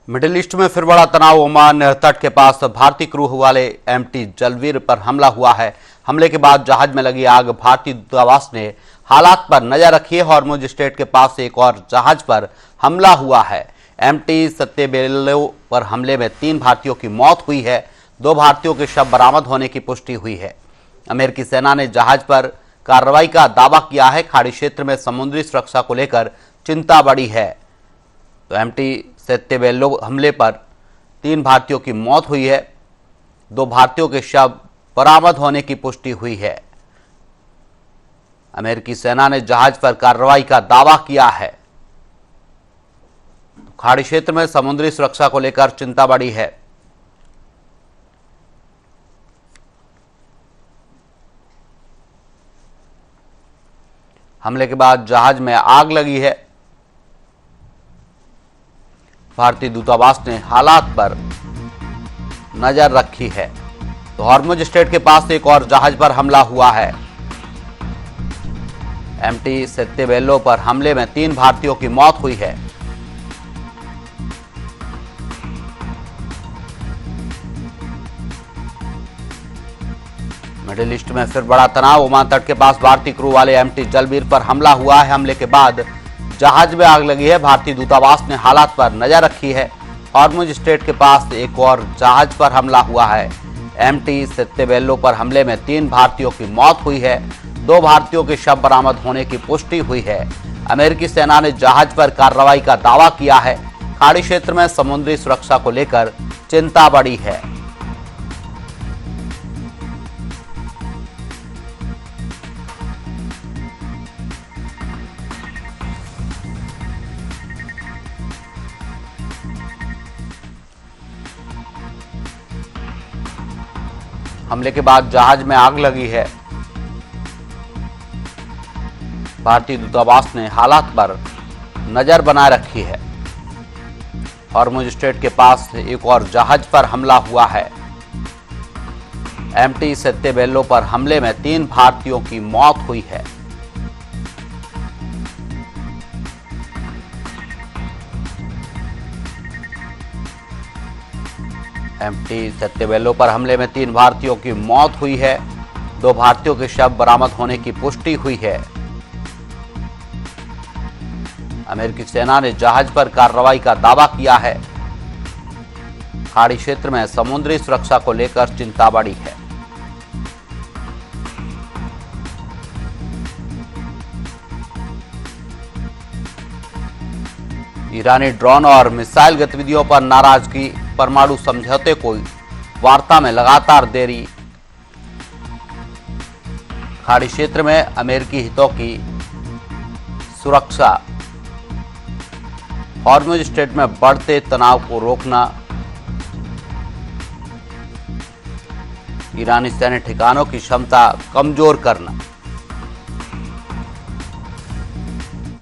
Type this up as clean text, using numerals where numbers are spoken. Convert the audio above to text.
Middle east में फिर बड़ा तनाव। ओमान तट के पास भारतीय क्रू वाले एमटी जलवीर पर हमला हुआ है। हमले के बाद जहाज में लगी आग। भारतीय दूतावास ने हालात पर नजर रखी है। हॉर्मुज स्ट्रेट के पास एक और जहाज पर हमला हुआ है। एमटी सत्यबेलो पर हमले में 3 भारतीयों की मौत हुई है। 2 भारतीयों के शव बरामद होने की पुष्टि हुई है। अमेरिकी सेना ने जहाज पर कार्रवाई का दावा किया है। खाड़ी क्षेत्र में समुद्री सुरक्षा को लेकर चिंता बढ़ी है। तो एमटी सत्यबेलो हमले पर 3 भारतीयों की मौत हुई है। 2 भारतीयों के शव बरामद होने की पुष्टि हुई है। अमेरिकी सेना ने जहाज पर कार्रवाई का दावा किया है। खाड़ी क्षेत्र में समुद्री सुरक्षा को लेकर चिंता बढ़ी है। हमले के बाद जहाज में आग लगी है। भारतीय दूतावास ने हालात पर नजर रखी है। तो हॉर्मुज स्ट्रेट के पास एक और जहाज पर हमला हुआ है। एमटी सत्यबेलो पर हमले में 3 भारतीयों की मौत हुई है। मिडिल ईस्ट में फिर बड़ा तनाव। ओमान तट के पास भारतीय क्रू वाले एमटी जलवीर पर हमला हुआ है। हमले के बाद जहाज में आग लगी है। भारतीय दूतावास ने हालात पर नजर रखी है। हॉर्मुज स्ट्रेट के पास एक और जहाज पर हमला हुआ है। एमटी सत्यबेलो पर हमले में 3 भारतीयों की मौत हुई है। 2 भारतीयों के शव बरामद होने की पुष्टि हुई है। अमेरिकी सेना ने जहाज पर कार्रवाई का दावा किया है। खाड़ी क्षेत्र में समुद्री सुरक्षा को लेकर चिंता बढ़ी है। हमले के बाद जहाज में आग लगी है। भारतीय दूतावास ने हालात पर नजर बनाए रखी है। हॉर्मुज स्ट्रेट के पास एक और जहाज पर हमला हुआ है। एमटी सत्यबेलो पर हमले में 3 भारतीयों की मौत हुई है। एमटी सत्यबेलो पर हमले में 3 भारतीयों की मौत हुई है। 2 भारतीयों के शव बरामद होने की पुष्टि हुई है। अमेरिकी सेना ने जहाज पर कार्रवाई का दावा किया है। खाड़ी क्षेत्र में समुद्री सुरक्षा को लेकर चिंता बढ़ी है। ईरानी ड्रोन और मिसाइल गतिविधियों पर नाराजगी। परमाणु समझौते को वार्ता में लगातार देरी। खाड़ी क्षेत्र में अमेरिकी हितों की सुरक्षा। हॉर्मुज स्ट्रेट में बढ़ते तनाव को रोकना। ईरानी सैन्य ठिकानों की क्षमता कमजोर करना।